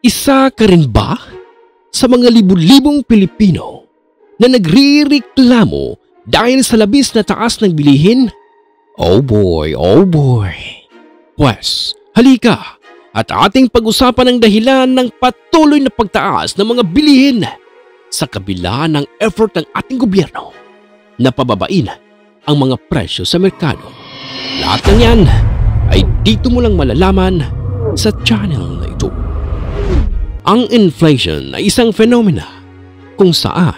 Isa ka rin ba sa mga libu-libong Pilipino na nagrireklamo dahil sa labis na taas ng bilihin? Oh boy, oh boy. Pwes, halika at ating pag-usapan ang dahilan ng patuloy na pagtaas ng mga bilihin sa kabila ng effort ng ating gobyerno na pababain ang mga presyo sa merkado. Lahat ng yan ay dito mo lang malalaman sa channel na ito. Ang inflation ay isang fenomena kung saan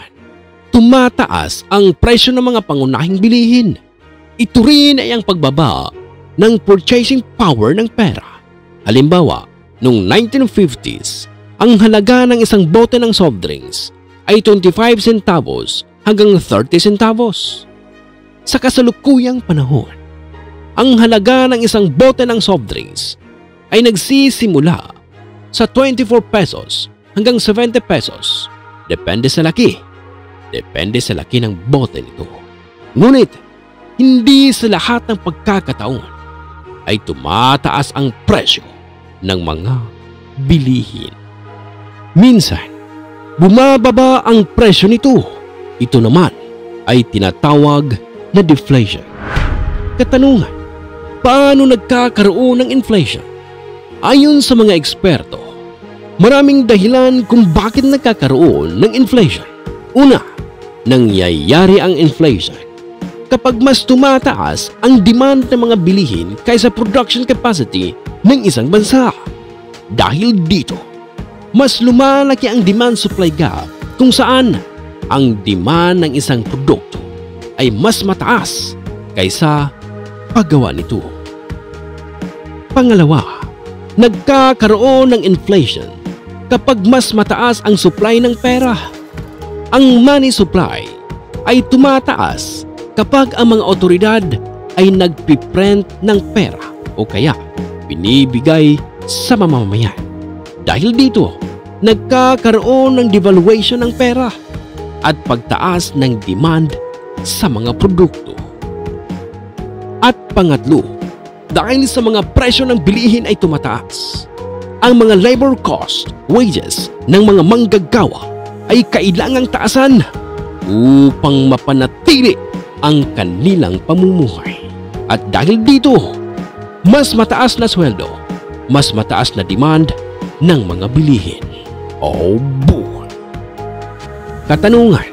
tumataas ang presyo ng mga pangunahing bilihin. Ito rin ay ang pagbaba ng purchasing power ng pera. Halimbawa, noong 1950s, ang halaga ng isang bote ng soft drinks ay 25 centavos hanggang 30 centavos. Sa kasalukuyang panahon, ang halaga ng isang bote ng soft drinks ay nagsisimula sa 24 pesos hanggang 70 pesos. Depende sa laki. Depende sa laki ng bote nito. Ngunit, hindi sa lahat ng pagkakataon ay tumataas ang presyo ng mga bilihin. Minsan, bumababa ang presyo nito. Ito naman ay tinatawag na deflation. Katanungan, paano nagkakaroon ng inflation? Ayon sa mga eksperto, maraming dahilan kung bakit nagkakaroon ng inflation. Una, nangyayari ang inflation kapag mas tumataas ang demand ng mga bilihin kaysa production capacity ng isang bansa. Dahil dito, mas lumalaki ang demand-supply gap kung saan ang demand ng isang produkto ay mas mataas kaysa paggawa nito. Pangalawa, nagkakaroon ng inflation kapag mas mataas ang supply ng pera. Ang money supply ay tumataas kapag ang mga otoridad ay nagpiprint ng pera o kaya binibigay sa mamamayan. Dahil dito, nagkakaroon ng devaluation ng pera at pagtaas ng demand sa mga produkto. At pangatlo, dahil sa mga presyo ng bilihin ay tumataas, ang mga labor cost, wages ng mga manggagawa ay kailangang taasan upang mapanatili ang kanilang pamumuhay. At dahil dito, mas mataas na sweldo, mas mataas na demand ng mga bilihin. Oh boy! Katanungan,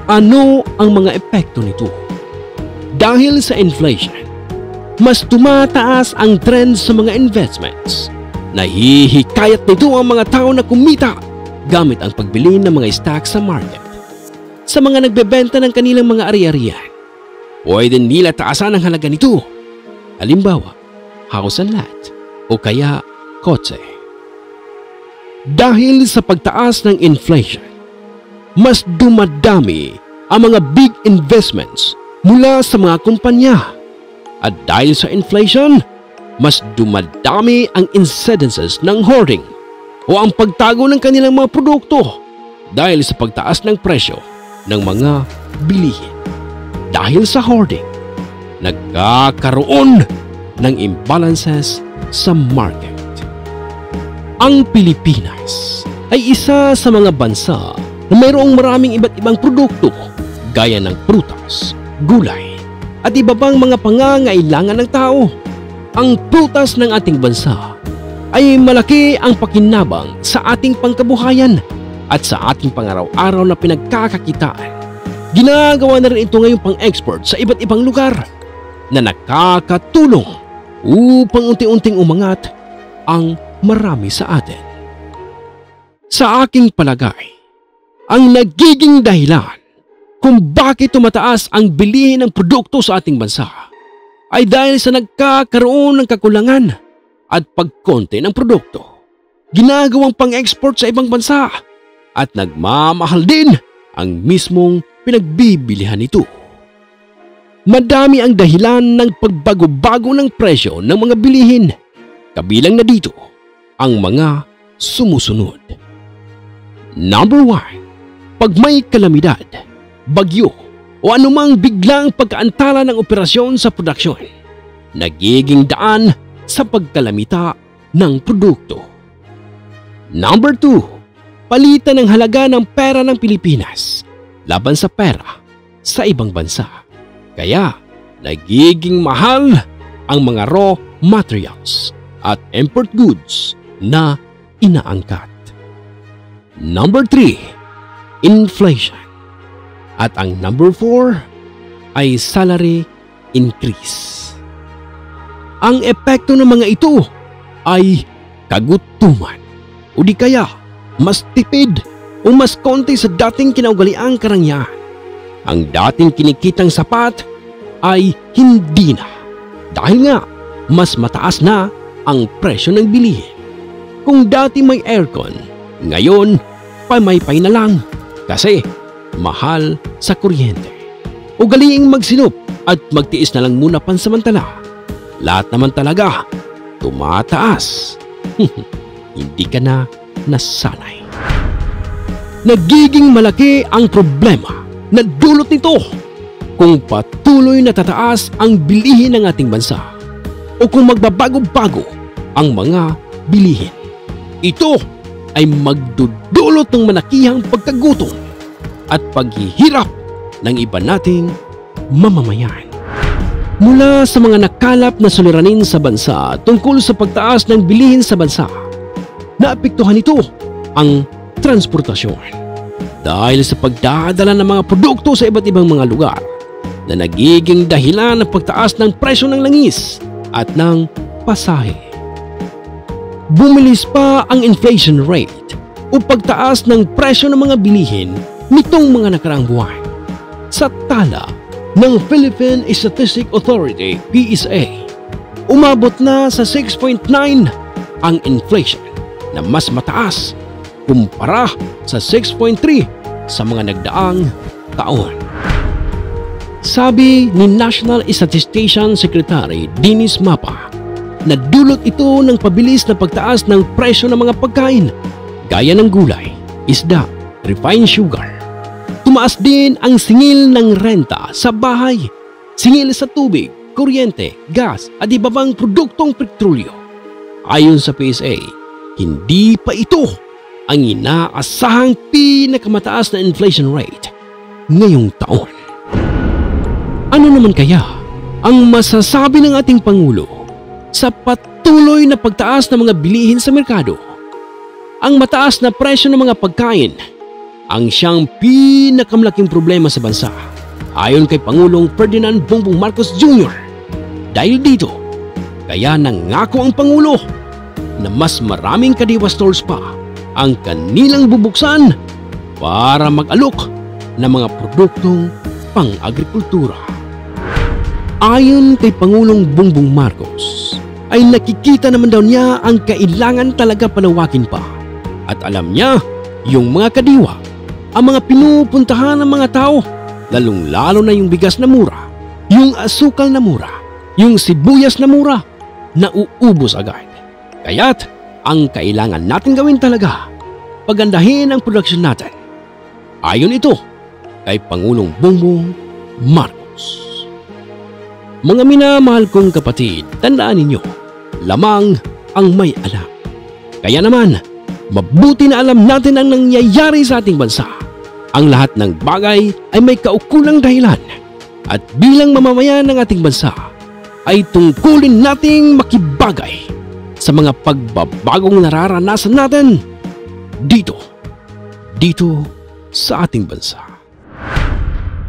ano ang mga epekto nito? Dahil sa inflation, mas tumataas ang trend sa mga investments. Nahihikayat nito ang mga tao na kumita gamit ang pagbili ng mga stocks sa market. Sa mga nagbebenta ng kanilang mga ari-arian, pwede nila taasan ang halaga nito. Halimbawa, house and lot o kaya kotse. Dahil sa pagtaas ng inflation, mas dumadami ang mga big investments mula sa mga kumpanya. At dahil sa inflation, mas dumadami ang incidences ng hoarding o ang pagtago ng kanilang mga produkto dahil sa pagtaas ng presyo ng mga bilihin. Dahil sa hoarding, nagkakaroon ng imbalances sa market. Ang Pilipinas ay isa sa mga bansa na mayroong maraming iba't ibang produkto gaya ng prutas, gulay, at iba pang mga pangangailangan ng tao. Ang prutas ng ating bansa ay malaki ang pakinabang sa ating pangkabuhayan at sa ating pangaraw-araw na pinagkakakitaan. Ginagawa na rin ito ngayon pang-export sa iba't ibang lugar na nakakatulong upang unti-unting umangat ang marami sa atin. Sa aking palagay, ang nagiging dahilan kung bakit tumataas ang bilihin ng produkto sa ating bansa ay dahil sa nagkakaroon ng kakulangan at pagkonti ng produkto. Ginagawang pang-export sa ibang bansa at nagmamahal din ang mismong pinagbibilihan nito. Madami ang dahilan ng pagbago-bago ng presyo ng mga bilihin. Kabilang na dito ang mga sumusunod. Number 1, pag may kalamidad, bagyo o anumang biglang pagkaantala ng operasyon sa produksyon, nagiging daan sa pagkalamita ng produkto. Number 2, palitan ng halaga ng pera ng Pilipinas laban sa pera sa ibang bansa. Kaya nagiging mahal ang mga raw materials at import goods na inaangkat. Number 3, inflation. At ang number 4 ay salary increase. Ang epekto ng mga ito ay kagutuman o di kaya mas tipid o mas konti sa dating kinaugaliang karangyaan. Ang dating kinikitang sapat ay hindi na dahil nga mas mataas na ang presyo ng bilihin. Kung dati may aircon, ngayon pamaypay na lang kasi mahal sa kuryente. Ugaliing magsinop at magtiis na lang muna pansamantala. Lahat naman talaga tumataas. Hindi ka na nasanay. Nagiging malaki ang problema na dulot nito kung patuloy na tataas ang bilihin ng ating bansa o kung magbabago-bago ang mga bilihin. Ito ay magdudulot ng malakihang pagkagutom at paghihirap ng iba nating mamamayan. Mula sa mga nakalap na suliranin sa bansa tungkol sa pagtaas ng bilihin sa bansa, naapektuhan nito ang transportasyon dahil sa pagdadala ng mga produkto sa iba't ibang mga lugar na nagiging dahilan ng pagtaas ng presyo ng langis at ng pasahe. Bumilis pa ang inflation rate o pagtaas ng presyo ng mga bilihin nitong mga nakaraang buwan. Sa tala ng Philippine Statistics Authority PSA, umabot na sa 6.9 ang inflation na mas mataas kumpara sa 6.3 sa mga nagdaang taon. Sabi ni National Statistician Secretary Dennis Mapa, nadulot ito ng pabilis na pagtaas ng presyo ng mga pagkain gaya ng gulay, isda, refined sugar. Tumaas din ang singil ng renta sa bahay, singil sa tubig, kuryente, gas at iba pang produktong petrolyo. Ayon sa PSA, hindi pa ito ang inaasahang pinakamataas na inflation rate ngayong taon. Ano naman kaya ang masasabi ng ating Pangulo sa patuloy na pagtaas ng mga bilihin sa merkado? Ang mataas na presyo ng mga pagkain ang siyang pinakamalaking problema sa bansa, ayon kay Pangulong Ferdinand Bongbong Marcos Jr. Dahil dito, kaya nangako ang Pangulo na mas maraming kadiwa stores pa ang kanilang bubuksan para mag-alok ng mga produktong pang-agrikultura. Ayon kay Pangulong Bongbong Marcos, ay nakikita naman daw niya ang kailangan talaga palawakin pa at alam niya yung mga kadiwa, ang mga pinupuntahan ng mga tao, lalong-lalo na yung bigas na mura, yung asukal na mura, yung sibuyas na mura, nauubos agad. Kaya't ang kailangan natin gawin talaga, pagandahin ang produksyon natin. Ayon ito kay Pangulong Bongbong Marcos. Mga minamahal kong kapatid, tandaan ninyo, lamang ang may alam. Kaya naman, mabuti na alam natin ang nangyayari sa ating bansa. Ang lahat ng bagay ay may kaukulang dahilan at bilang mamamayan ng ating bansa ay tungkulin nating makibagay sa mga pagbabagong nararanasan natin dito sa ating bansa.